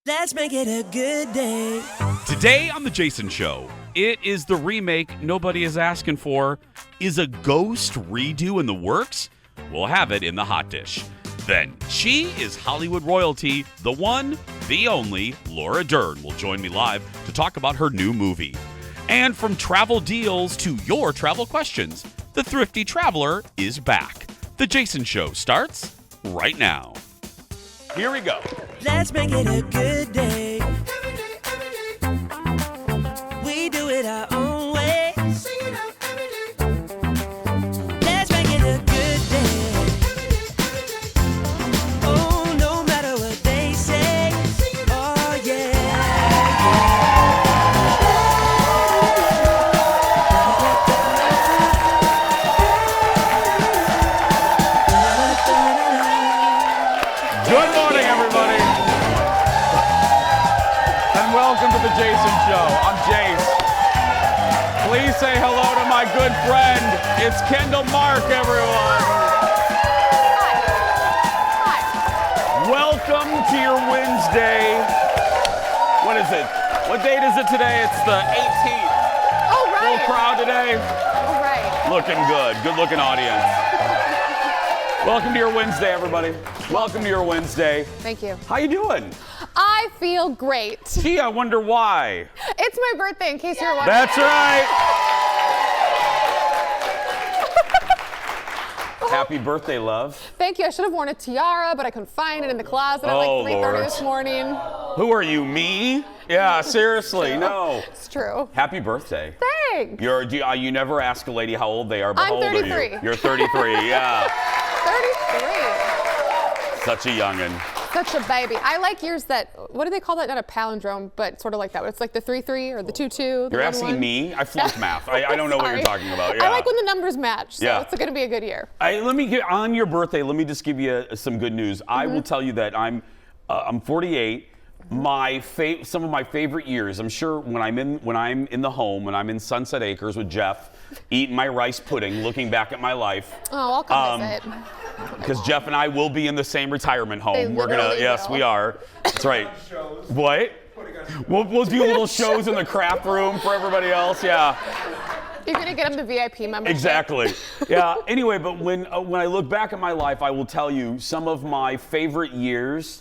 Let's make it a good day. Today on The Jason Show, it is the remake nobody is asking for. Is a Ghost redo in the works? We'll have it in the hot dish. Then, she is Hollywood royalty. The one, the only, Laura Dern will join me live to talk about her new movie. And from travel deals to your travel questions, the Thrifty Traveler is back. The Jason Show starts right now. Here we go. Let's make it a good day. We do it our own way. Let's make it a good day. Oh, no matter what they say. Oh, Good morning, everybody. And welcome to The Jason Show. I'm Jace. Please say hello to my good friend. It's Kendall Mark, everyone. Hi. Welcome to your Wednesday. What is it? What date is it today? It's the 18th. Oh, right. Full crowd today. All right. Looking good. Good looking audience. Welcome to your Wednesday, everybody. Welcome to your Wednesday. Thank you. How you doing? I feel great. Gee, I wonder why. It's my birthday, in case you're wondering. That's right. Happy birthday, love. Thank you. I should have worn a tiara, but I couldn't find it in the closet at Oh, like 3:30 Lord. this morning. Who are you, me? Yeah, seriously, no. It's true. Happy birthday. Thanks. You never ask a lady how old they are, but I'm how old are 33. you? You're 33, yeah. 33. Such a youngin'. Such a baby. I like years that, what do they call that? Not a palindrome, but sort of like that. It's like the 3-3 or the 2-2. You're asking me? I flunked math. I don't know what you're Sorry. talking about. Yeah. I like when the numbers match, so Yeah. it's going to be a good year. Let me get on your birthday. Let me just give you some good news. I will tell you that I'm 48. Some of my favorite years. I'm sure when I'm in the home, when I'm in Sunset Acres with Jeff, eating my rice pudding, looking back at my life. Oh, I'll come visit. Because Jeff and I will be in the same retirement home. They literally yes, will. we are. That's right. What? We'll do little shows in the craft room for everybody else. Yeah. You're going to get them the VIP membership. Exactly. Yeah. Anyway, but when I look back at my life, I will tell you some of my favorite years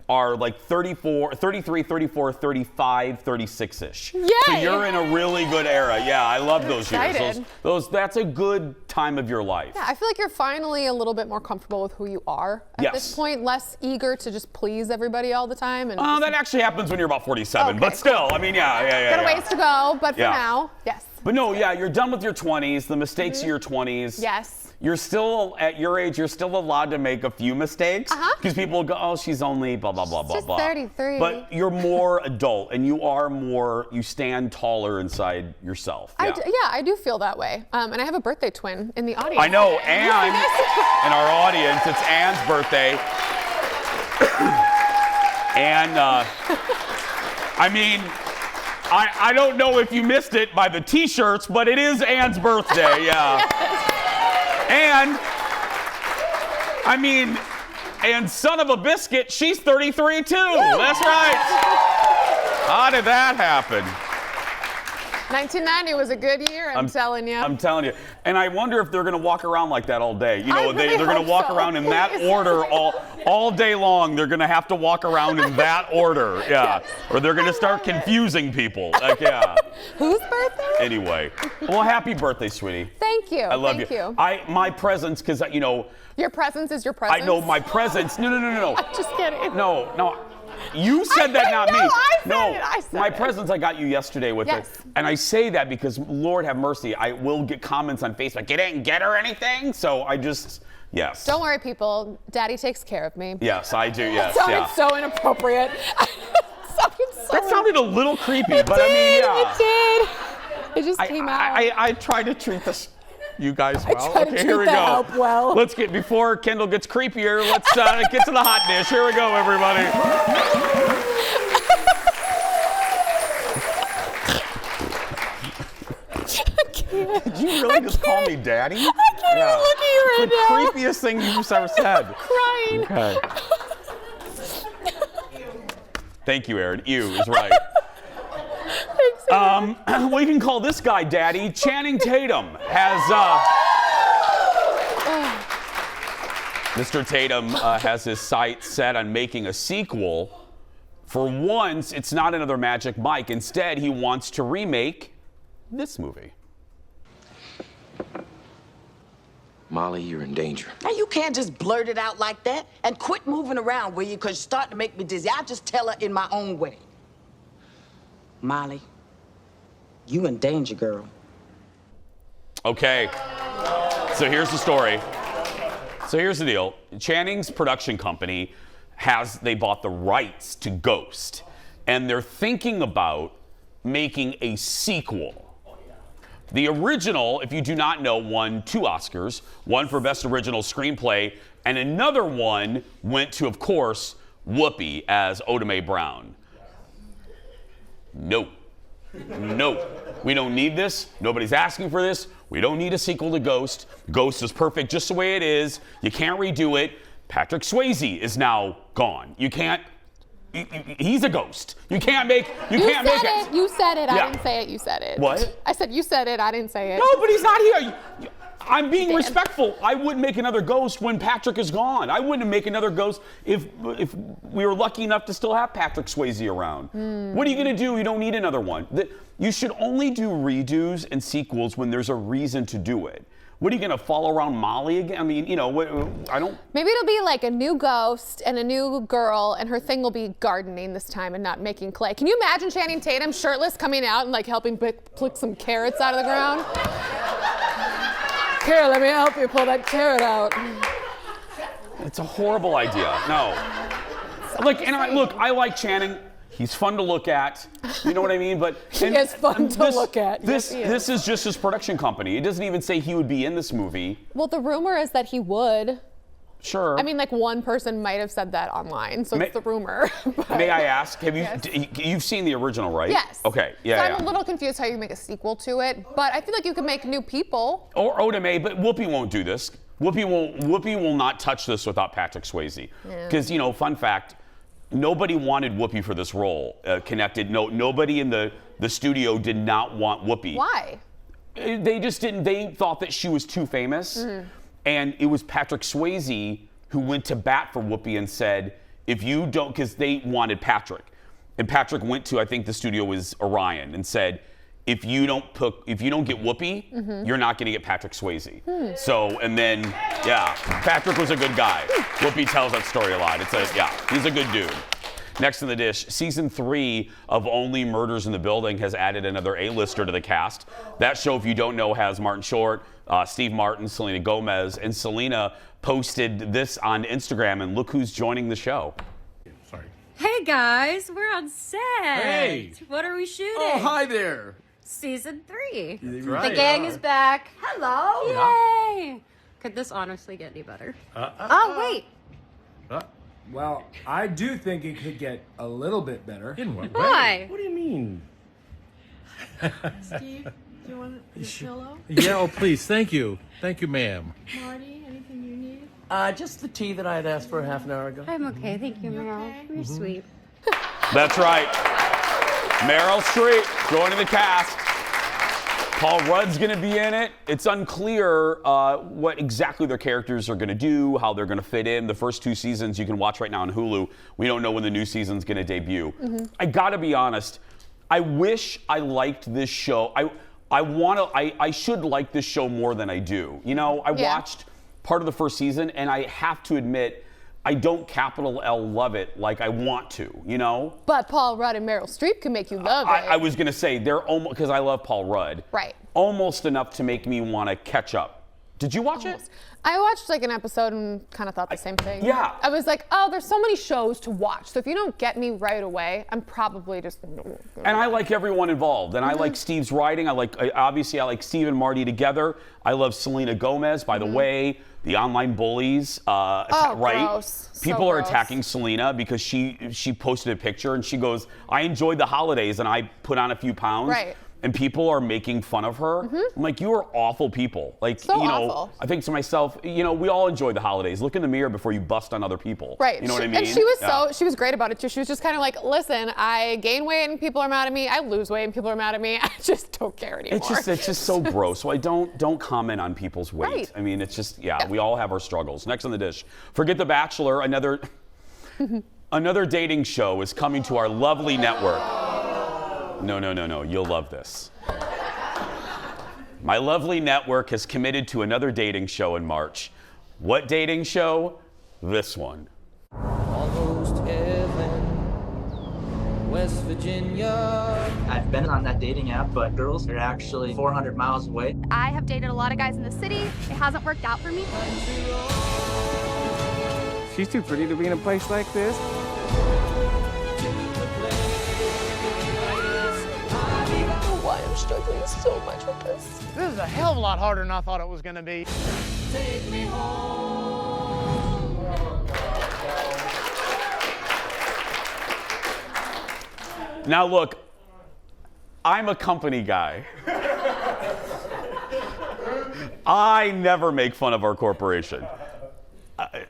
are like 33, 34, 35, 36-ish. Yay! So you're in a really good era. Yeah, I love those years. Excited. That's a good time of your life. Yeah, I feel like you're finally a little bit more comfortable with who you are at Yes. this point, less eager to just please everybody all the time. And That actually happens when you're about 47, Okay, but still, I mean, yeah. got a ways to go, but for Yeah. now, yes. But no, yeah, you're done with your 20s, the mistakes of your 20s. Yes. You're still, at your age, you're still allowed to make a few mistakes. Because people go, oh, she's only blah, blah, blah, blah, just blah. 33. But you're more adult and you stand taller inside yourself. Yeah. I do feel that way. And I have a birthday twin in the audience. I know, Anne, in our audience, it's Anne's birthday. And, I mean, I don't know if you missed it by the t-shirts, but it is Anne's birthday, yeah. Yes. And, I mean, and son of a biscuit, she's 33 too. That's right. How did that happen? 1990 was a good year, I'm telling you. I'm telling you. And I wonder if they're going to walk around like that all day. You know, I really they're going hope to walk so. around in that order all day long. They're going to have to walk around in that order. Yeah. Yes. Or they're going to start confusing people. Like, yeah. Whose birthday? Anyway. Well, happy birthday, sweetie. Thank you. I love Thank you. My presents, because, you know, Your presence is your presence. I know my presents. No. I'm just kidding. No. You said that, not me. No, I said my it. presents I got you yesterday with Yes. it. And I say that because, Lord have mercy, I will get comments on Facebook. You didn't get her anything? So yes. Don't worry, people. Daddy takes care of me. Yes, I do, yes. That sounded Yeah. so inappropriate. That sounded a little creepy, but I mean, yeah. It did. It just came out. I try to treat this. You guys well. try to Okay, treat here we the go. help well. Before Kendall gets creepier, let's get to the hot dish. Here we go, everybody. Did you really just call me daddy? I can't even look at you right now. The creepiest thing you've ever said. Crying. Okay. Thank you, Aaron. Ew is right. Thanks, Aaron. We can call this guy Daddy. Channing Tatum has. Mr. Tatum has his sights set on making a sequel. For once, it's not another Magic Mike. Instead, he wants to remake this movie. Molly, you're in danger. Now, you can't just blurt it out like that and quit moving around, will you? Because you're starting to make me dizzy. I'll just tell her in my own way. Molly, you in danger, girl. Okay, so here's the story. So here's the deal. Channing's production company they bought the rights to Ghost, and they're thinking about making a sequel. The original, if you do not know, won 2 Oscars, one for Best Original Screenplay, and another one went to, of course, Whoopi as Oda Mae Brown. No. We don't need this. Nobody's asking for this. We don't need a sequel to Ghost. Ghost is perfect just the way it is. You can't redo it. Patrick Swayze is now gone. You can't. He's a ghost. You can't make. You can't make it. You said it. Yeah. I didn't say it. You said it. What? I said you said it. I didn't say it. No, but he's not here. I'm being respectful. I wouldn't make another Ghost when Patrick is gone. I wouldn't make another Ghost if we were lucky enough to still have Patrick Swayze around. What are you going to do? You don't need another one. You should only do redos and sequels when there's a reason to do it. What are you going to follow around Molly again? I mean, I don't. Maybe it'll be like a new ghost and a new girl, and her thing will be gardening this time and not making clay. Can you imagine Channing Tatum shirtless coming out and like helping pluck some carrots out of the ground? Here, let me help you pull that carrot out. It's a horrible idea. No. Look, I like Channing. He's fun to look at. You know what I mean? But he is fun to look at. This is just his production company. It doesn't even say he would be in this movie. Well, the rumor is that he would. Sure. I mean, like one person might have said that online, so it's the rumor. May I ask? You've seen the original, right? Yes. Okay. Yeah. So I'm a little confused how you make a sequel to it, but I feel like you could make new people. Or Oda Mae, but Whoopi won't do this. Whoopi will not touch this without Patrick Swayze. Because fun fact. Nobody wanted Whoopi for this role. Nobody in the studio did not want Whoopi. Why? They just didn't. They thought that she was too famous. And it was Patrick Swayze who went to bat for Whoopi and said, if you don't, because they wanted Patrick. And Patrick went to, I think the studio was Orion, and said, if you don't get Whoopi, you're not going to get Patrick Swayze. So, and then, Patrick was a good guy. Whoopi tells that story a lot. He's a good dude. Next in the dish, season 3 of Only Murders in the Building has added another A-lister to the cast. That show, if you don't know, has Martin Short, Steve Martin, Selena Gomez, and Selena posted this on Instagram, and look who's joining the show. Sorry. Hey guys, we're on set. Hey. What are we shooting? Oh, hi there. Season 3. That's right. The gang is back. Hello. Yay! Could this honestly get any better? Oh, wait. Well, I do think it could get a little bit better. In what way? Why? What do you mean? Steve, do you want your pillow? Yeah, oh, please. Thank you. Thank you, ma'am. Marty, anything you need? Just the tea that I had asked for a half an hour ago. I'm okay, thank you, Meryl. okay? You're sweet. That's right. Meryl Streep joining the cast. Paul Rudd's going to be in it. It's unclear what exactly their characters are going to do, how they're going to fit in. The first 2 seasons you can watch right now on Hulu. We don't know when the new season's going to debut. I got to be honest. I wish I liked this show. I should like this show more than I do. I watched part of the first season, and I have to admit, I don't capital L love it like I want to, But Paul Rudd and Meryl Streep can make you love it. I was going to say, they're almost, because I love Paul Rudd. Right. Almost enough to make me want to catch up. Did you watch it? I watched like an episode and kind of thought the same thing. Yeah. I was like, oh, there's so many shows to watch. So if you don't get me right away, I'm probably just. And I like everyone involved. And I like Steve's writing. I like Steve and Marty together. I love Selena Gomez, by the way. The online bullies, right? Gross. People So are gross. attacking Selena because she posted a picture and she goes, I enjoyed the holidays and I put on a few pounds. Right. and people are making fun of her. I'm like, you are awful people. Like, So you know, awful. I think to myself, you know, we all enjoy the holidays. Look in the mirror before you bust on other people. Right. You know what I mean? And she was Yeah. she was great about it too. She was just kind of like, listen, I gain weight and people are mad at me. I lose weight and people are mad at me. I just don't care anymore. It's just so gross. So I don't comment on people's weight. Right. I mean, it's just, yeah, we all have our struggles. Next on the dish, forget The Bachelor. Another dating show is coming to our lovely network. No. You'll love this. My lovely network has committed to another dating show in March. What dating show? This one. Almost heaven, West Virginia. I've been on that dating app, but girls are actually 400 miles away. I have dated a lot of guys in the city. It hasn't worked out for me. She's too pretty to be in a place like this. Why I'm struggling so much with this. This is a hell of a lot harder than I thought it was going to be. Now look, I'm a company guy. I never make fun of our corporation.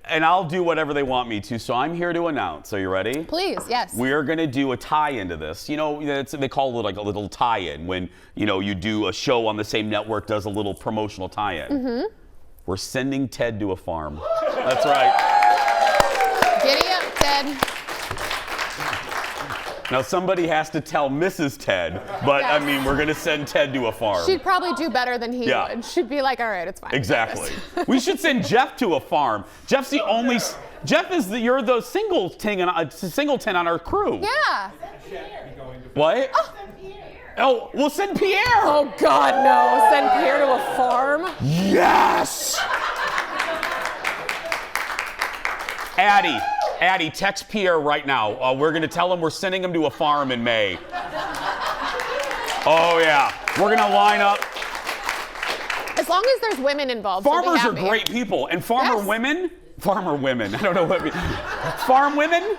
And I'll do whatever they want me to, so I'm here to announce. Are you ready? Please, yes. We're gonna do a tie-in to this. You know, they call it like a little tie-in when, you know, you do a show on the same network, does a little promotional tie-in. We're sending Ted to a farm. That's right. Giddy up, Ted. Now somebody has to tell Mrs. Ted, but I Yes. mean, we're gonna send Ted to a farm. She'd probably do better than he Yeah. would. She'd be like, all right, it's fine. Exactly. We should send Jeff to a farm. Jeff's the only. Jeff is you're the singleton on our crew. Yeah. What? Oh, we'll send Pierre. Oh God, no! Send Pierre to a farm. Yes. Addie, text Pierre right now. We're gonna tell him we're sending him to a farm in May. Oh yeah, we're gonna line up. As long as there's women involved. we'll be Farmers are happy. great people, and farmer Yes. women. I don't know what. Farm women.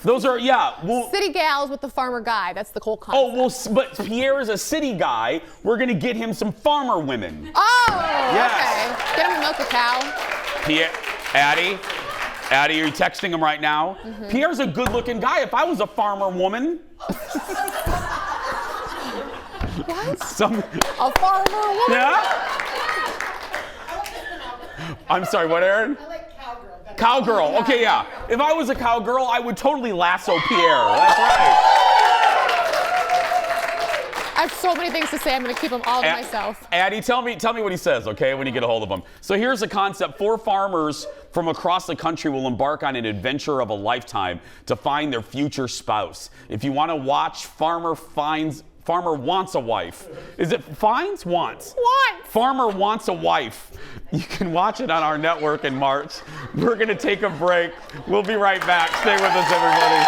Those are Well, City gals with the farmer guy. That's the whole concept. oh well, but Pierre is a city guy. We're gonna get him some farmer women. Oh, Yes. okay. Get him to milk a cow. Pierre, Addie, are you texting him right now? Pierre's a good-looking guy. If I was a farmer woman. What? A farmer woman? Yeah? I'm sorry, what, Aaron? I like cowgirl. Cowgirl, okay, yeah. If I was a cowgirl, I would totally lasso Pierre. That's right. I have so many things to say. I'm going to keep them all to myself. Addie, tell me what he says, okay, when you get a hold of him. So here's the concept. 4 farmers from across the country will embark on an adventure of a lifetime to find their future spouse. If you want to watch Farmer Wants a Wife. Is it finds? Wants. Wants. Farmer Wants a Wife. You can watch it on our network in March. We're going to take a break. We'll be right back. Stay with us, everybody.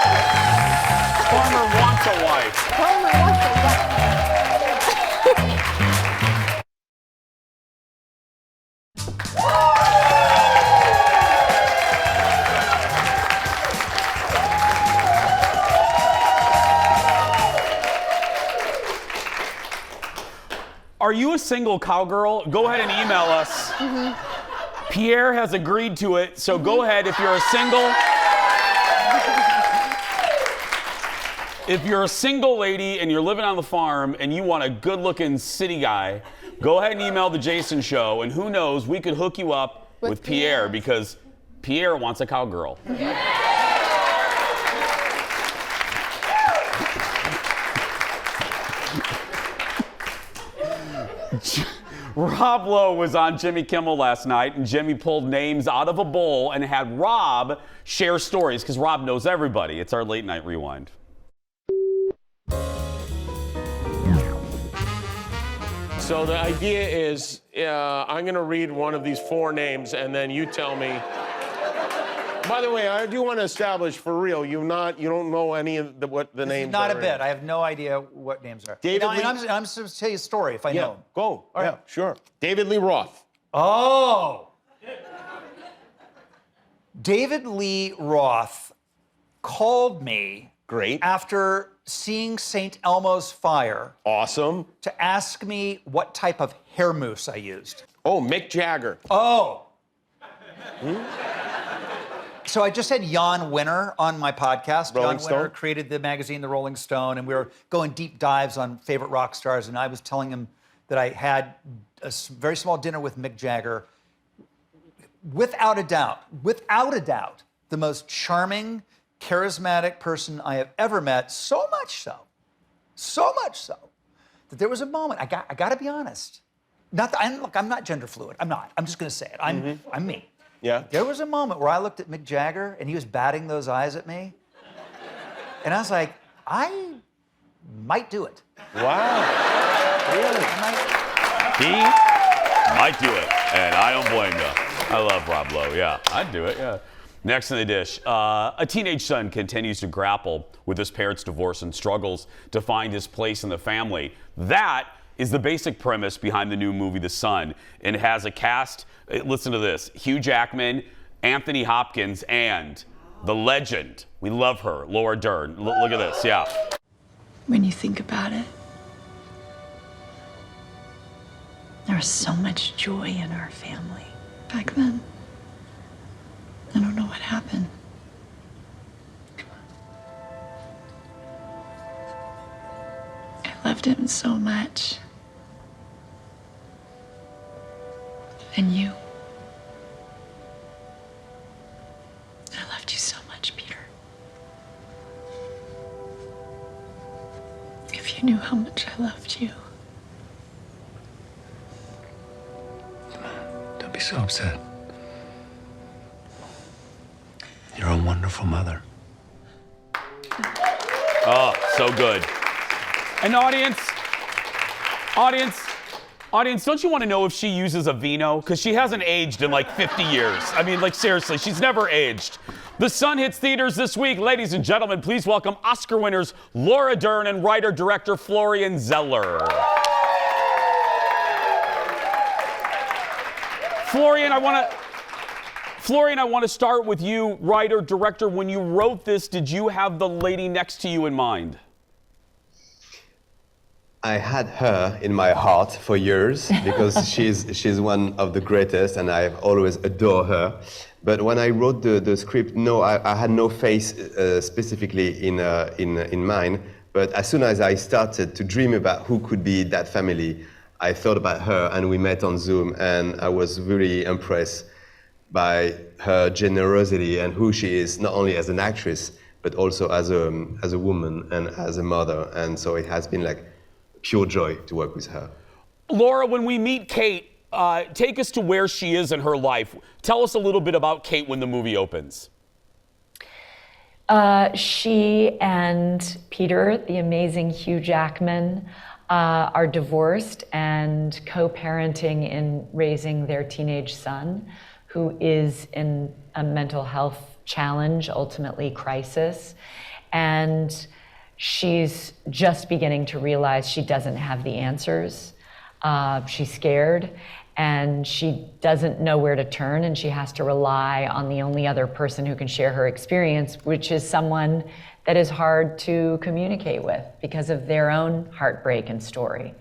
Farmer Wants a Wife. Farmer wants a wife. Are you a single cowgirl? Go ahead and email us. Pierre has agreed to it, so go ahead if you're a single. If you're a single lady and you're living on the farm and you want a good-looking city guy, go ahead and email the Jason Show, and who knows, we could hook you up with Pierre because Pierre wants a cowgirl. Rob Lowe was on Jimmy Kimmel last night, and Jimmy pulled names out of a bowl and had Rob share stories because Rob knows everybody. It's our late night rewind. So the idea is I'm going to read one of these 4 names, and then you tell me. By the way, I do want to establish for real, you don't know any of what the names are. Not a bit. I have no idea what names are. David Lee- I'm just going to tell you a story if I know. Go. All right. Yeah, sure. David Lee Roth. Oh. David Lee Roth called me Great. After seeing St. Elmo's Fire. Awesome. To ask me what type of hair mousse I used. Oh, Mick Jagger. Oh. So I just had Jan Winter on my podcast. Rolling Jan Winter Stone? created the magazine, The Rolling Stone, and we were going deep dives on favorite rock stars, and I was telling him that I had a very small dinner with Mick Jagger. Without a doubt, the most charming, charismatic person I have ever met, so much so, that there was a moment, I got to be honest. I'm not gender fluid, I'm not. I'm just going to say it. I'm me. Yeah. There was a moment where I looked at Mick Jagger and he was batting those eyes at me. And I was like, I might do it. Wow. Really? He might do it, and I don't blame you. I love Rob Lowe, yeah. I'd do it, yeah. Next in the dish, a teenage son continues to grapple with his parents' divorce and struggles to find his place in the family. That is the basic premise behind the new movie, The Son, and it has a cast, listen to this, Hugh Jackman, Anthony Hopkins, and the legend, we love her, Laura Dern. Look at this, yeah. When you think about it, there was so much joy in our family back then. I don't know what happened. I loved him so much. And you. I loved you so much, Peter. If you knew how much I loved you. Don't be so upset. You're a wonderful mother. Oh, so good. And audience, don't you want to know if she uses a vino? Because she hasn't aged in like 50 years. I mean, like seriously, she's never aged. The Son hits theaters this week. Ladies and gentlemen, please welcome Oscar winners Laura Dern and writer-director Florian Zeller. Florian, I want to start with you, writer, director. When you wrote this, did you have the lady next to you in mind? I had her in my heart for years because she's one of the greatest and I've always adored her. But when I wrote the script, no, I had no face specifically in mind. But as soon as I started to dream about who could be that family, I thought about her and we met on Zoom and I was really impressed by her generosity and who she is, not only as an actress, but also as a woman and as a mother. And so it has been like pure joy to work with her. Laura, when we meet Kate, take us to where she is in her life. Tell us a little bit about Kate when the movie opens. She and Peter, the amazing Hugh Jackman, are divorced and co-parenting in raising their teenage son, who is in a mental health challenge, ultimately crisis. And she's just beginning to realize she doesn't have the answers. She's scared and she doesn't know where to turn, and she has to rely on the only other person who can share her experience, which is someone that is hard to communicate with because of their own heartbreak and story,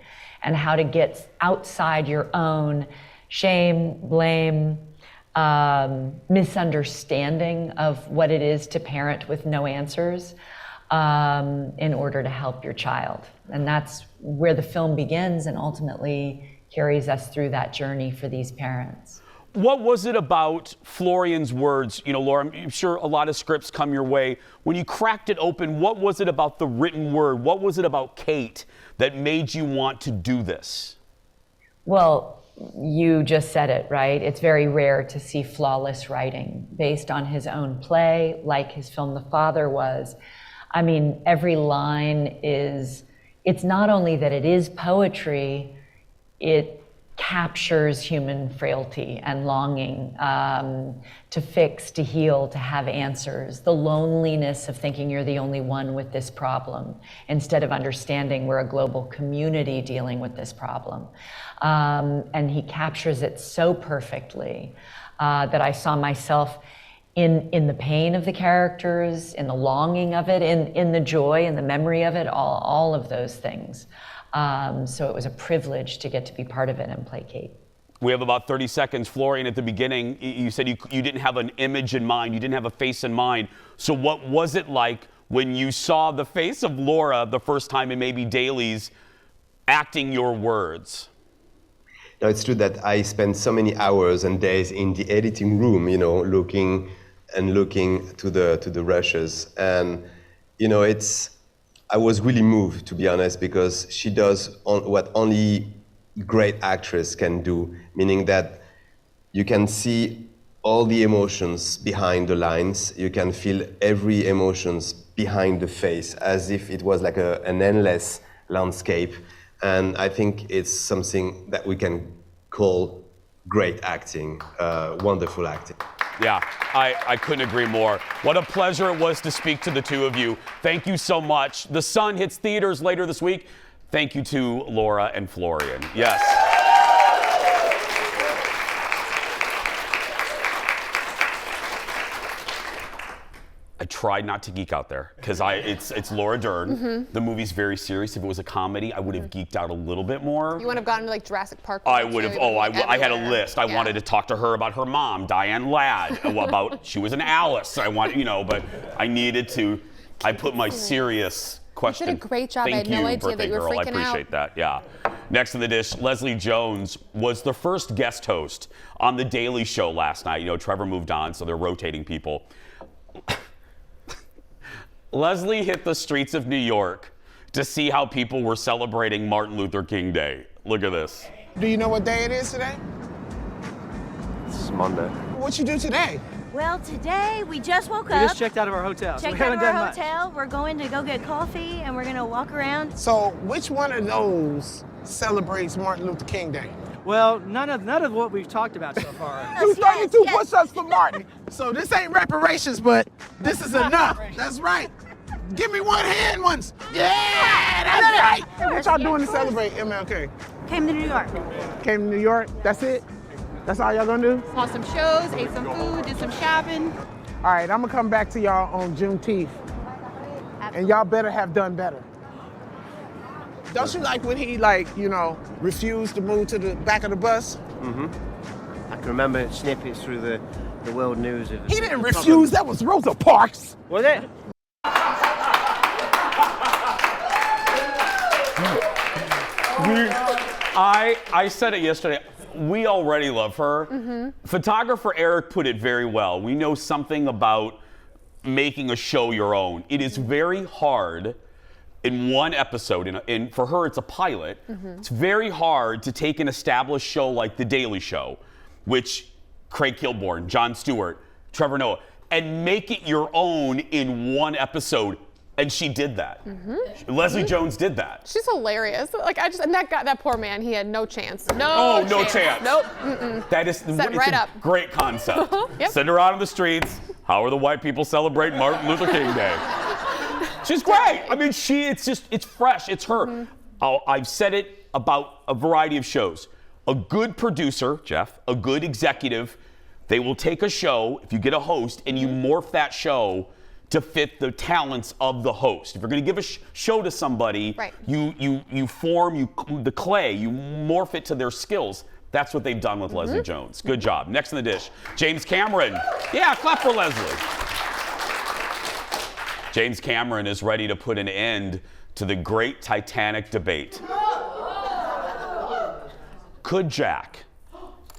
and how to get outside your own shame, blame, misunderstanding of what it is to parent with no answers in order to help your child. And that's where the film begins and ultimately carries us through that journey for these parents. What was it about Florian's words? You know, Laura, I'm sure a lot of scripts come your way. When you cracked it open, what was it about the written word? What was it about Kate that made you want to do this? Well, you just said it, right? It's very rare to see flawless writing based on his own play, like his film The Father was. I mean, every line it's not only that it is poetry, it captures human frailty and longing to fix, to heal, to have answers. The loneliness of thinking you're the only one with this problem, instead of understanding we're a global community dealing with this problem. And he captures it so perfectly that I saw myself in the pain of the characters, in the longing of it, in the joy and the memory of it, all of those things. So it was a privilege to get to be part of it and play Kate. We have about 30 seconds. Florian, at the beginning, you said you didn't have an image in mind, you didn't have a face in mind. So what was it like when you saw the face of Laura the first time in maybe dailies acting your words? No, it's true that I spent so many hours and days in the editing room, looking to the rushes. And, I was really moved, to be honest, because she does what only great actress can do, meaning that you can see all the emotions behind the lines. You can feel every emotions behind the face, as if it was like an endless landscape. And I think it's something that we can call great acting, wonderful acting. Yeah, I couldn't agree more. What a pleasure it was to speak to the two of you. Thank you so much. The Sun hits theaters later this week. Thank you to Laura and Florian. Yes. I tried not to geek out there because it's Laura Dern. Mm-hmm. The movie's very serious. If it was a comedy, I would have geeked out a little bit more. You would have gone to like Jurassic Park. I would have. I had a list. I wanted to talk to her about her mom, Diane Ladd. About she was an Alice. I want, but I needed to. I put my serious question. You did a great job. Thank I had no you, idea that you were birthday girl. I freaking appreciate out. that. Yeah. Next to the dish, Leslie Jones was the first guest host on The Daily Show last night. Trevor moved on, so they're rotating people. Leslie hit the streets of New York to see how people were celebrating Martin Luther King Day. Look at this. Do you know what day it is today? It's Monday. What you do today? Well, today we just woke We up. just checked out of our hotel. Checked out of our hotel. We're going to go get coffee and we're going to walk around. So, which one of those celebrates Martin Luther King Day? Well, none of what we've talked about so far. Do 32 push-ups for Martin. So this ain't reparations, but this is enough. That's right. Give me one hand once. Yeah, that's right. What y'all doing to celebrate MLK? Came to New York. Came to New York. That's it? That's all y'all gonna do? Saw some shows, ate some food, did some shopping. All right, I'm gonna come back to y'all on Juneteenth. And y'all better have done better. Don't you like when he refused to move to the back of the bus? Mm-hmm. I can remember snippets through the world news. He didn't refuse, that was Rosa Parks. Was it? I said it yesterday. We already love her. Mm-hmm. Photographer Eric put it very well. We know something about making a show your own. It is very hard in one episode, and for her it's a pilot. Mm-hmm. It's very hard to take an established show like The Daily Show, which Craig Kilborn, Jon Stewart, Trevor Noah, and make it your own in one episode. And she did that. Mm-hmm. Leslie Jones did that. She's hilarious. And that poor man, he had no chance. No chance. Nope. Mm-mm. That is Set right up. Great concept. Yep. Send her out on the streets. How are the white people celebrate Martin Luther King Day? She's great. I mean, it's fresh. It's her. Mm-hmm. I've said it about a variety of shows. A good producer, Jeff, a good executive, they will take a show, if you get a host, and you morph that show to fit the talents of the host. If you're going to give a show to somebody, right. you form the clay, you morph it to their skills. That's what they've done with Leslie Jones. Good job. Next in the dish, James Cameron. Yeah, clap for Leslie. James Cameron is ready to put an end to the great Titanic debate. Could Jack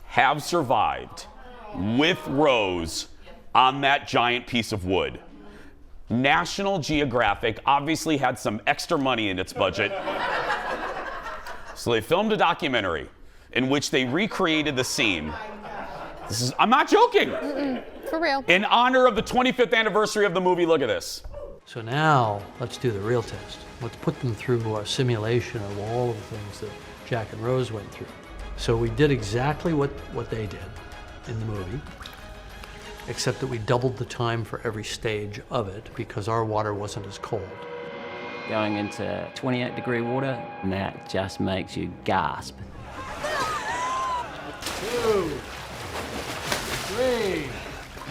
have survived with Rose on that giant piece of wood? National Geographic obviously had some extra money in its budget. So they filmed a documentary in which they recreated the scene. I'm not joking. For real. In honor of the 25th anniversary of the movie, look at this. So now let's do the real test. Let's put them through a simulation of all of the things that Jack and Rose went through. So we did exactly what they did in the movie, except that we doubled the time for every stage of it because our water wasn't as cold. Going into 28-degree water, and that just makes you gasp. 2, 3.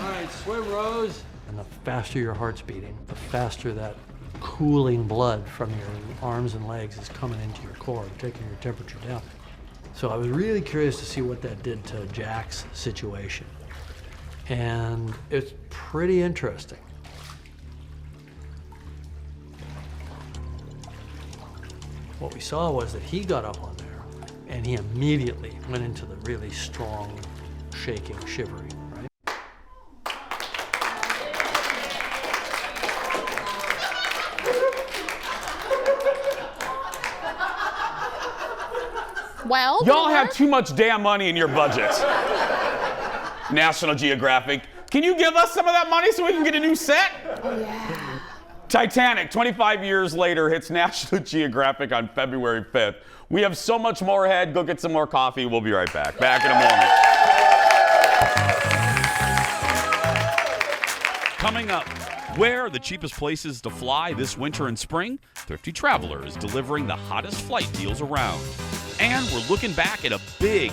All right, right, swim, Rose. And the faster your heart's beating, the faster that cooling blood from your arms and legs is coming into your core and taking your temperature down. So I was really curious to see what that did to Jack's situation. And it's pretty interesting. What we saw was that he got up on there and he immediately went into the really strong, shaking, shivering, right? Well, Y'all have too much damn money in your budget. National Geographic. Can you give us some of that money so we can get a new set? Yeah. Titanic, 25 years later, hits National Geographic on February 5th. We have so much more ahead. Go get some more coffee. We'll be right back. Back in a moment. Coming up, where are the cheapest places to fly this winter and spring? Thrifty Traveler is delivering the hottest flight deals around. And we're looking back at a big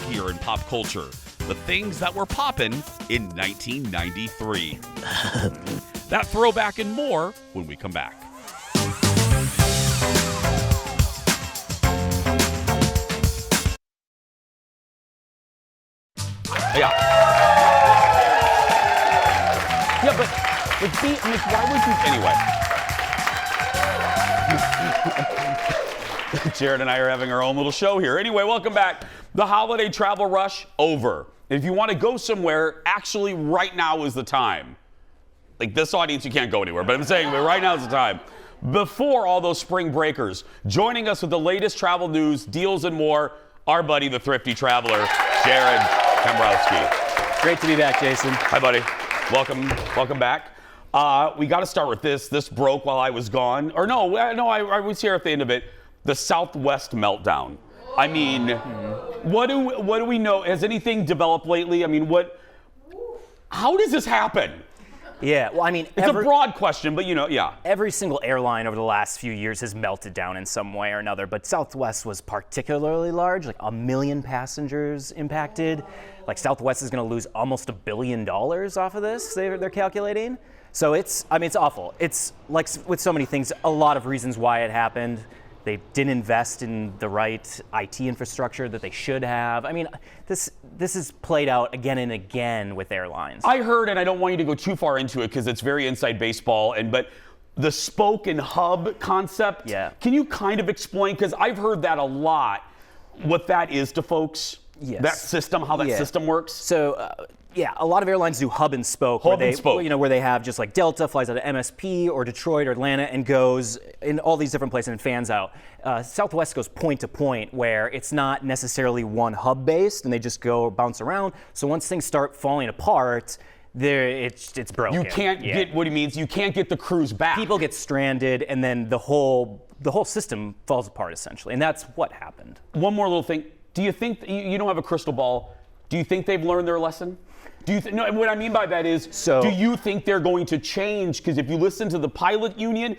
year in pop culture. The things that were poppin' in 1993. That throwback and more when we come back. Yeah, but why would you? Anyway. Jared and I are having our own little show here. Anyway, welcome back. The holiday travel rush over. If you want to go somewhere, actually right now is the time. Like this audience, you can't go anywhere, but I'm saying right now is the time. Before all those spring breakers, joining us with the latest travel news, deals, and more, our buddy, the Thrifty Traveler, Jared Kambrowski. Great to be back, Jason. Hi, buddy. Welcome back. We got to start with this. This broke while I was gone. Or no, I was here at the end of it. The Southwest meltdown. I mean, what do we know? Has anything developed lately? I mean, how does this happen? Yeah, well, I mean, it's a broad question, but yeah. Every single airline over the last few years has melted down in some way or another, but Southwest was particularly large, like 1 million passengers impacted. Like Southwest is going to lose almost $1 billion off of this, they're calculating. So it's awful. It's like with so many things, a lot of reasons why it happened. They didn't invest in the right IT infrastructure that they should have. I mean, this is played out again and again with airlines. I heard, and I don't want you to go too far into it because it's very inside baseball, but the spoke and hub concept, can you kind of explain? Because I've heard that a lot, what that is to folks. Yes. That system, how that system works. So, a lot of airlines do hub and spoke. Where they have just like Delta flies out of MSP or Detroit or Atlanta and goes in all these different places and fans out. Southwest goes point to point where it's not necessarily one hub based and they just go bounce around. So once things start falling apart, it's broken. You can't get what he means. You can't get the crews back. People get stranded, and then the whole system falls apart essentially, and that's what happened. One more little thing. Do you think you don't have a crystal ball? Do you think they've learned their lesson? No, what I mean by that is, do you think they're going to change? Because if you listen to the pilot union,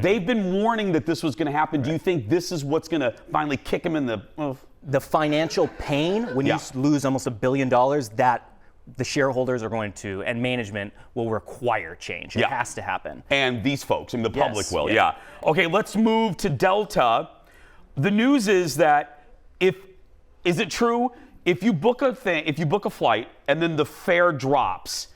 they've been warning that this was going to happen. Do you think this is what's going to finally kick them in the financial pain when you lose almost $1 billion? That the shareholders are going to, and management will require change. It has to happen. And these folks, and the public will. Okay, let's move to Delta. The news is that is it true? If you book a flight and then the fare drops,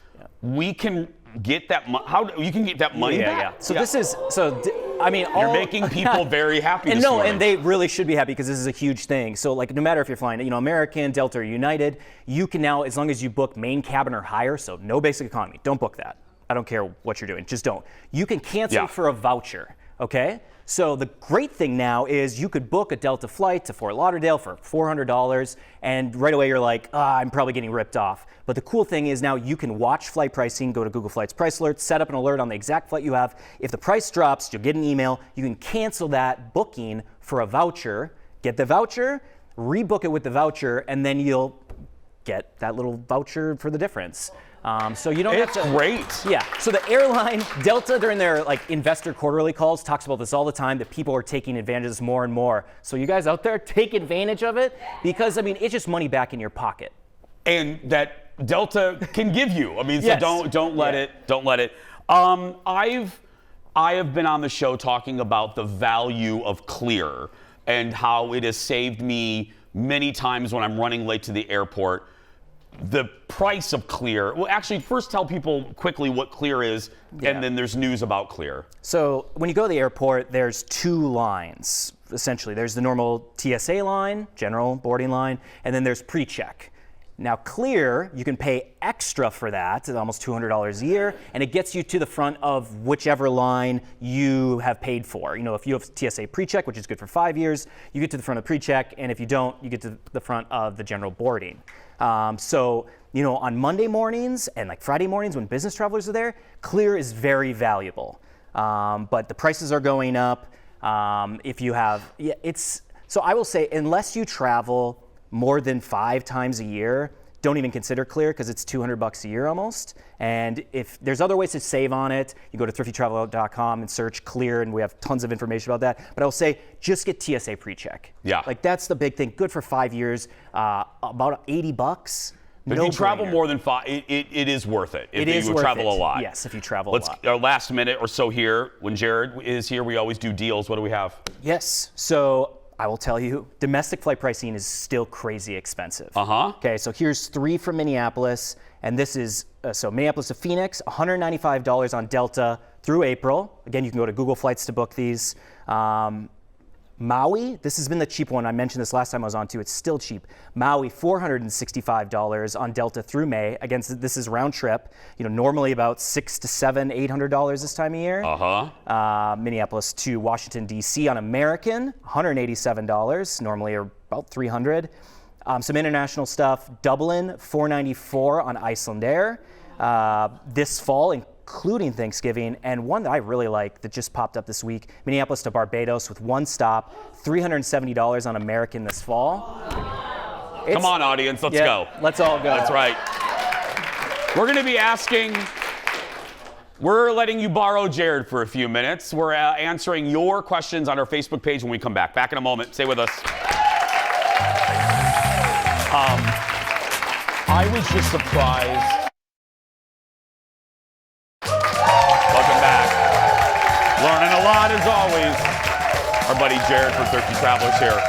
we can get that money. You can get that money back? You're making people very happy. And they really should be happy because this is a huge thing. So like, no matter if you're flying, American, Delta, or United, you can now, as long as you book main cabin or higher, so no basic economy, don't book that. I don't care what you're doing, just don't. You can cancel for a voucher, okay? So the great thing now is you could book a Delta flight to Fort Lauderdale for $400, and right away you're like, I'm probably getting ripped off. But the cool thing is now you can watch flight pricing, go to Google Flights Price Alerts, set up an alert on the exact flight you have. If the price drops, you'll get an email. You can cancel that booking for a voucher, get the voucher, rebook it with the voucher, and then you'll get that little voucher for the difference. So you don't have to. It's great. Yeah. So the airline, Delta, during their investor quarterly calls, talks about this all the time, that people are taking advantage of this more and more. So you guys out there, take advantage of it because, it's just money back in your pocket. And that Delta can give you. I mean, so Yes. don't let it. I have been on the show talking about the value of Clear and how it has saved me many times when I'm running late to the airport. The price of Clear. Well, actually, first tell people quickly what Clear is, and then there's news about Clear. So when you go to the airport, there's two lines, essentially. There's the normal TSA line, general boarding line, and then there's pre-check. Now, Clear, you can pay extra for that, almost $200 a year, and it gets you to the front of whichever line you have paid for. You know, if you have TSA pre-check, which is good for 5 years, you get to the front of pre-check, and if you don't, you get to the front of the general boarding. So, you know, on Monday mornings and like Friday mornings when business travelers are there, Clear is very valuable. But the prices are going up. If you have, so I will say, unless you travel more than 5 times a year, don't even consider Clear because it's $200 a year almost. And if there's other ways to save on it, you go to thriftytravel.com and search Clear, and we have tons of information about that. But I will say, just get TSA pre-check. Yeah. Like that's the big thing. Good for 5 years, about $80. But if you travel more than 5, it is worth it. If you travel a lot. Yes, if you travel a lot. Our last minute or so here, when Jared is here, we always do deals. What do we have? Yes. So I will tell you, domestic flight pricing is still crazy expensive. Okay, so here's 3 from Minneapolis, and this is, so Minneapolis to Phoenix, $195 on Delta through April. Again, you can go to Google Flights to book these. Maui, this has been the cheap one. I mentioned this last time I was on too. It's still cheap. Maui, $465 on Delta through May. Again, this is round trip. You know, normally about $600 to $800 this time of year. Minneapolis to Washington D.C. on American, $187. Normally about $300. Some international stuff. Dublin, $494 on Icelandair. This fall, including Thanksgiving, and one that I really like that just popped up this week, Minneapolis to Barbados with one stop, $370 on American this fall. Come on, audience, let's go. Let's all go. That's right. We're going to be asking, we're letting you borrow Jared for a few minutes. We're answering your questions on our Facebook page when we come back. Back in a moment. Stay with us. I was just surprised. Welcome back. Learning a lot as always. Our buddy Jared from Thrifty Travelers here.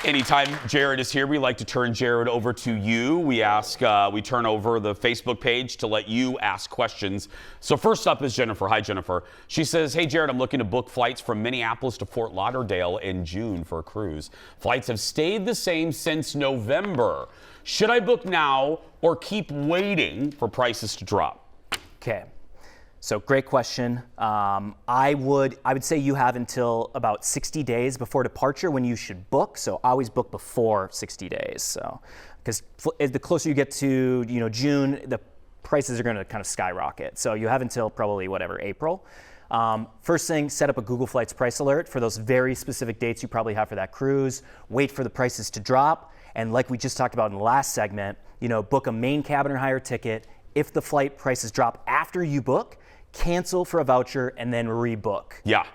Anytime Jared is here, we like to turn Jared over to you. We turn over the Facebook page to let you ask questions. So first up is Jennifer. Hi, Jennifer. She says, hey, Jared, I'm looking to book flights from Minneapolis to Fort Lauderdale in June for a cruise. Flights have stayed the same since November. Should I book now or keep waiting for prices to drop? Okay. So great question. I would say you have until about 60 days before departure when you should book. So always book before 60 days. So because the closer you get to June, the prices are going to kind of skyrocket. So you have until probably April. First thing, set up a Google Flights price alert for those very specific dates you probably have for that cruise. Wait for the prices to drop. And like we just talked about in the last segment, book a main cabin or higher ticket. If the flight prices drop after you book, cancel for a voucher and then rebook. Yeah,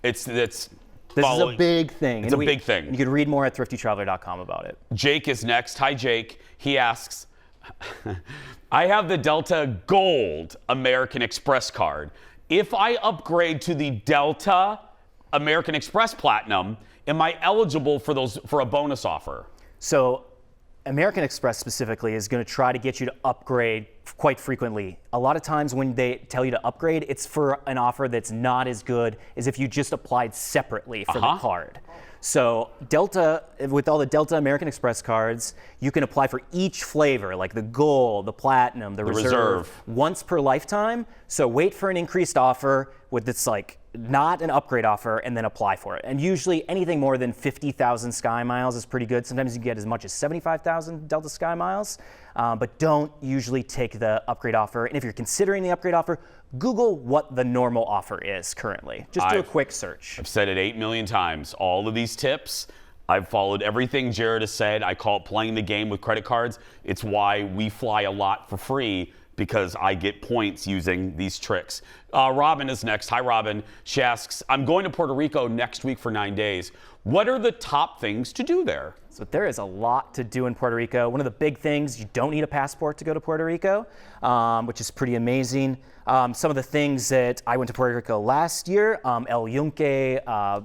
this is a big thing. It's a big thing. You can read more at thriftytraveler.com about it. Jake is next. Hi, Jake. He asks, I have the Delta Gold American Express card. If I upgrade to the Delta American Express Platinum, am I eligible for a bonus offer? So American Express specifically is going to try to get you to upgrade quite frequently. A lot of times when they tell you to upgrade, it's for an offer that's not as good as if you just applied separately for the card. So Delta, with all the Delta American Express cards, you can apply for each flavor, like the Gold, the Platinum, the Reserve, once per lifetime. So wait for an increased offer with this not an upgrade offer and then apply for it. And usually anything more than 50,000 Sky Miles is pretty good. Sometimes you can get as much as 75,000 Delta Sky Miles, but don't usually take the upgrade offer. And if you're considering the upgrade offer, Google what the normal offer is currently. Just do a quick search. I've said it 8 million times. All of these tips, I've followed everything Jared has said. I call it playing the game with credit cards. It's why we fly a lot for free because I get points using these tricks. Robin is next. Hi, Robin. She asks, I'm going to Puerto Rico next week for 9 days. What are the top things to do there? So there is a lot to do in Puerto Rico. One of the big things, you don't need a passport to go to Puerto Rico, which is pretty amazing. Some of the things that I went to Puerto Rico last year, El Yunque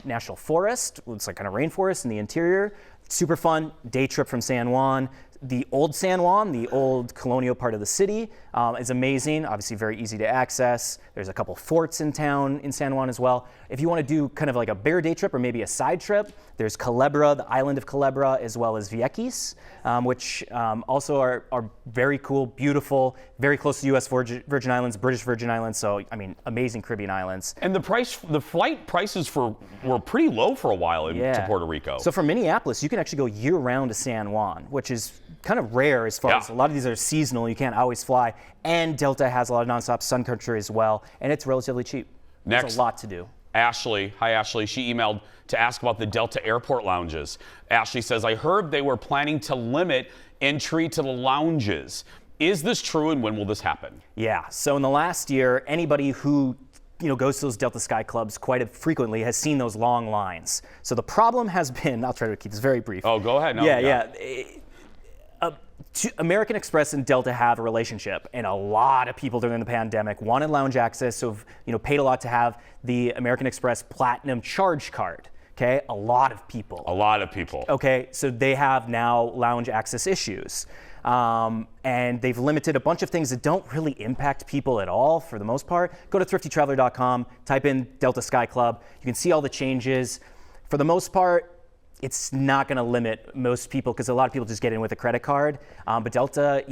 National Forest. It's like kind of rainforest in the interior. Super fun day trip from San Juan. The old San Juan, the old colonial part of the city, is amazing. Obviously very easy to access. There's a couple forts in town in San Juan as well. If you want to do kind of like a bare day trip or maybe a side trip, there's Culebra, the island of Culebra, as well as Vieques, which also are very cool, beautiful, very close to U.S. Virgin Islands, British Virgin Islands. So, I mean, amazing Caribbean islands. And the flight prices were pretty low for a while to Puerto Rico. So from Minneapolis, you can actually go year-round to San Juan, which is kind of rare as far as a lot of these are seasonal. You can't always fly. And Delta has a lot of nonstop sun country as well, and it's relatively cheap. Next, there's a lot to do. Ashley, hi Ashley. She emailed to ask about the Delta airport lounges. Ashley says, I heard they were planning to limit entry to the lounges. Is this true, and when will this happen? Yeah, so in the last year, anybody who goes to those Delta Sky Clubs quite frequently has seen those long lines. So the problem has been, I'll try to keep this very brief. Oh, go ahead. No, yeah. American Express and Delta have a relationship, and a lot of people during the pandemic wanted lounge access, so paid a lot to have the American Express Platinum Charge Card. Okay, a lot of people. Okay, so they have now lounge access issues. And they've limited a bunch of things that don't really impact people at all for the most part. Go to thriftytraveler.com, type in Delta Sky Club. You can see all the changes. For the most part, it's not going to limit most people because a lot of people just get in with a credit card. But Delta,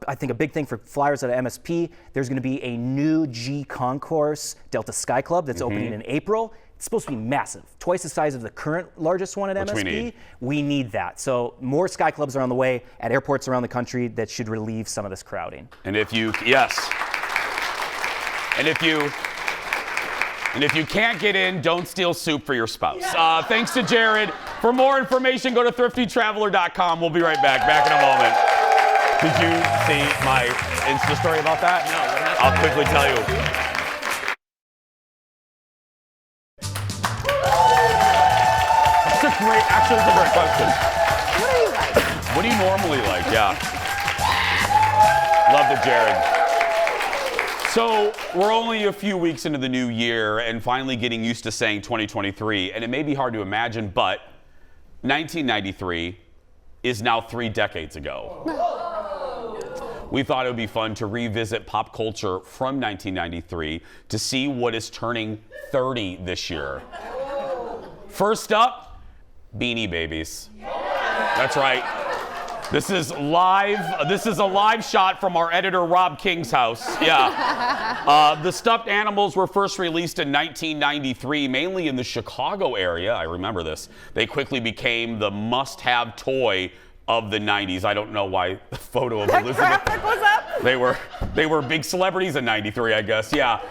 I think a big thing for flyers at MSP, there's going to be a new G Concourse Delta Sky Club that's opening in April. It's supposed to be massive, twice the size of the current largest one at MSP. We need that. So more Sky Clubs are on the way at airports around the country that should relieve some of this crowding. And if you can't get in, don't steal soup for your spouse. Thanks to Jared. For more information, go to thriftytraveler.com. We'll be right back. Back in a moment. Did you see my Insta story about that? No. I'll quickly tell you. That's a great question. What are you like? What do you normally like? Yeah. Love the Jared. So we're only a few weeks into the new year and finally getting used to saying 2023. And it may be hard to imagine, but 1993 is now 3 decades ago. We thought it would be fun to revisit pop culture from 1993 to see what is turning 30 this year. First up, Beanie Babies. That's right. This is live. This is a live shot from our editor Rob King's house. Yeah. The stuffed animals were first released in 1993, mainly in the Chicago area. I remember this. They quickly became the must-have toy of the 90s. I don't know why the photo of Elizabeth. Graphic was up. They were big celebrities in 93, I guess. Yeah.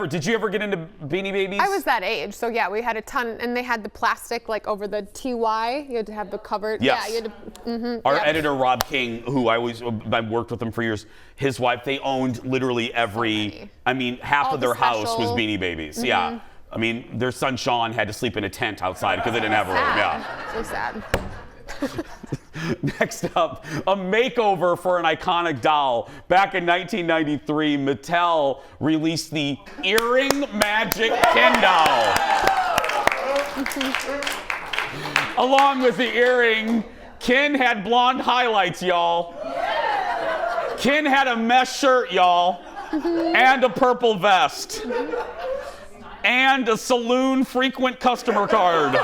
Did you ever get into Beanie Babies? I was that age, so yeah, we had a ton, and they had the plastic like over the TY. You had to have the covered. Yes. Yeah, you had to. Our editor Rob King, who I worked with him for years, his wife, they owned literally every. I mean, half of their house was Beanie Babies. Yeah. I mean, their son Sean had to sleep in a tent outside because they didn't have a room. Yeah. So sad. Next up, a makeover for an iconic doll. Back in 1993, Mattel released the Earring Magic Ken doll. Along with the earring, Ken had blonde highlights, y'all. Ken had a mesh shirt, y'all, and a purple vest, and a saloon frequent customer card.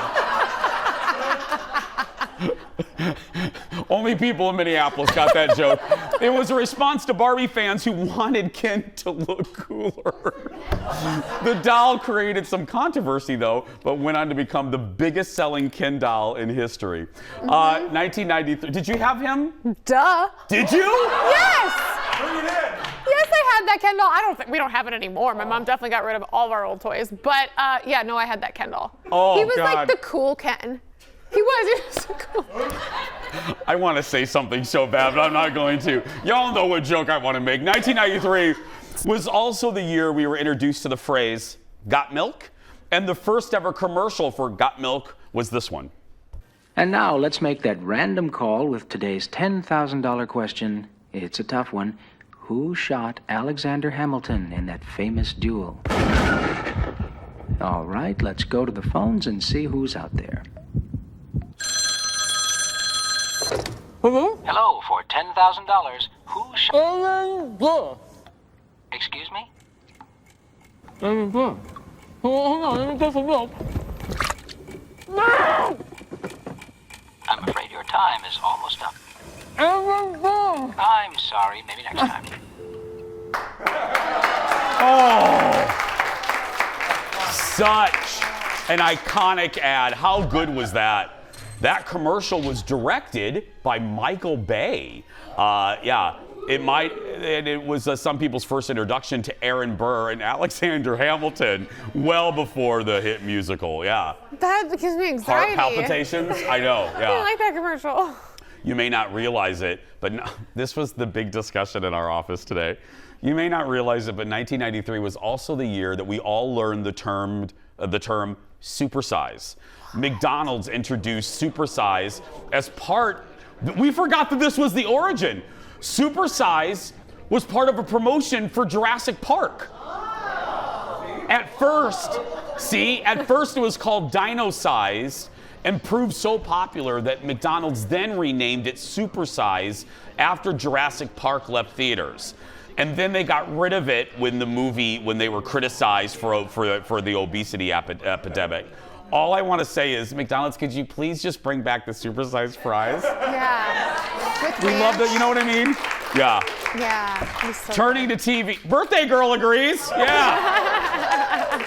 Only people in Minneapolis got that joke. It was a response to Barbie fans who wanted Ken to look cooler. The doll created some controversy, though, but went on to become the biggest selling Ken doll in history. 1993. Did you have him? Duh. Did you? Yes. Yes, I had that Ken doll. We don't have it anymore. My mom definitely got rid of all of our old toys. But yeah, no, I had that Ken doll. Oh, he was God. like the cool Ken. He was so cool. I want to say something so bad, but I'm not going to. Y'all know what joke I want to make. 1993 was also the year we were introduced to the phrase, got milk? And the first ever commercial for got milk was this one. And now let's make that random call with today's $10,000 question. It's a tough one. Who shot Alexander Hamilton in that famous duel? All right, let's go to the phones and see who's out there. Hello? Hello, for $10,000, who shot... Excuse me? Hold on, let me get some milk. No! I'm afraid your time is almost up. I'm sorry, maybe next time. Oh, such an iconic ad. How good was that? That commercial was directed by Michael Bay. It was some people's first introduction to Aaron Burr and Alexander Hamilton well before the hit musical, yeah. That gives me anxiety. Heart palpitations? I know, yeah. I didn't like that commercial. You may not realize it, but no, this was the big discussion in our office today. You may not realize it, but 1993 was also the year that we all learned the term supersize. McDonald's introduced supersize as part, we forgot that this was the origin. Supersize was part of a promotion for Jurassic Park. At first it was called Dino Size and proved so popular that McDonald's then renamed it Supersize after Jurassic Park left theaters. And then they got rid of it when they were criticized for the obesity epidemic. All I want to say is, McDonald's, could you please just bring back the supersized fries? Yeah. We love that, you know what I mean? Yeah. Yeah. So Turning to TV. Birthday girl agrees. Yeah.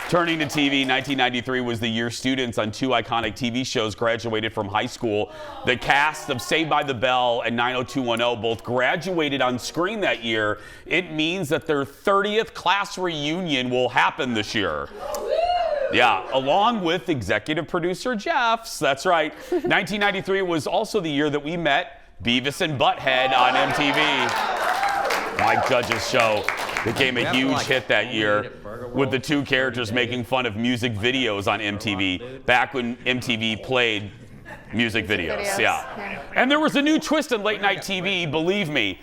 Turning to TV, 1993 was the year students on two iconic TV shows graduated from high school. The cast of Saved by the Bell and 90210 both graduated on screen that year. It means that their 30th class reunion will happen this year. Yeah, along with executive producer Jeffs. That's right. 1993 was also the year that we met Beavis and Butthead on MTV. Mike Judge's show became a huge hit that year, with the two characters making fun of music videos on MTV, back when MTV played music videos. Yeah. And there was a new twist in late night TV, believe me.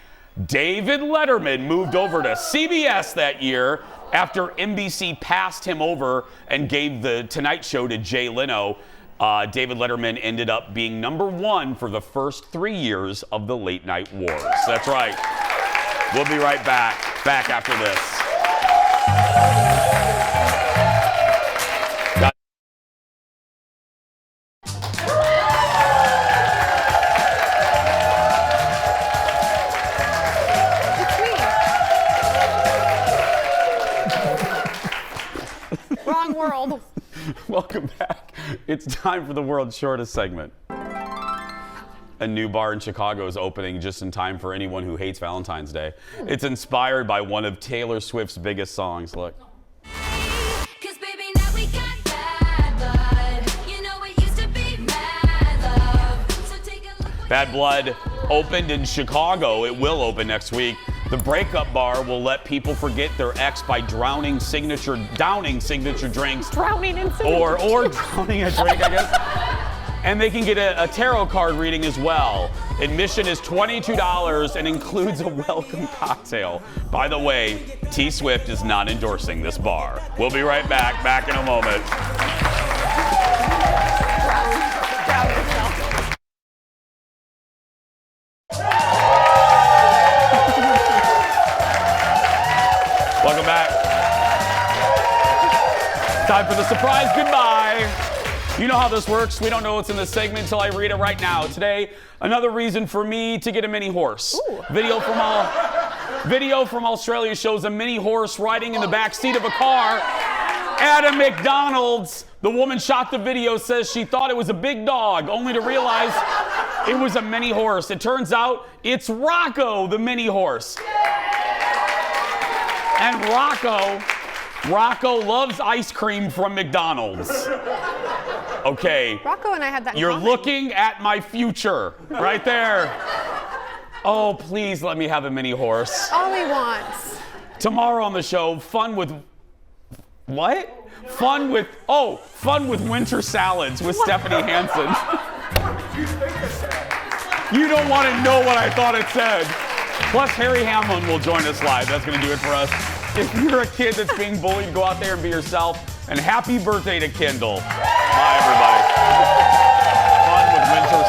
David Letterman moved over to CBS that year after NBC passed him over and gave the Tonight Show to Jay Leno. David Letterman ended up being #1 for the first 3 years of the late night wars. That's right. We'll be right back after this. Wrong world. Welcome back. It's time for the world's shortest segment. A new bar in Chicago is opening just in time for anyone who hates Valentine's Day. It's inspired by one of Taylor Swift's biggest songs. Look. Bad Blood opened in Chicago. It will open next week. The breakup bar will let people forget their ex by downing signature drinks. Drowning in signature. Or drowning a drink, I guess. And they can get a tarot card reading as well. Admission is $22 and includes a welcome cocktail. By the way, T Swift is not endorsing this bar. We'll be right back in a moment. Welcome back. Time for the surprise goodbye. You know how this works. We don't know what's in this segment until I read it right now. Today, another reason for me to get a mini horse. Ooh. Video from Australia shows a mini horse riding in the back seat of a car at a McDonald's. The woman shot the video, says she thought it was a big dog, only to realize it was a mini horse. It turns out it's Rocco, the mini horse. And Rocco loves ice cream from McDonald's. Okay. Rocco and I had that in You're common. looking at my future right there. Oh, please let me have a mini horse. All he wants. Tomorrow on the show, fun with what? Fun with winter salads with Stephanie Hansen. You don't want to know what I thought it said. Plus, Harry Hamlin will join us live. That's going to do it for us. If you're a kid that's being bullied, go out there and be yourself. And happy birthday to Kendall. Bye, everybody. Fun with winter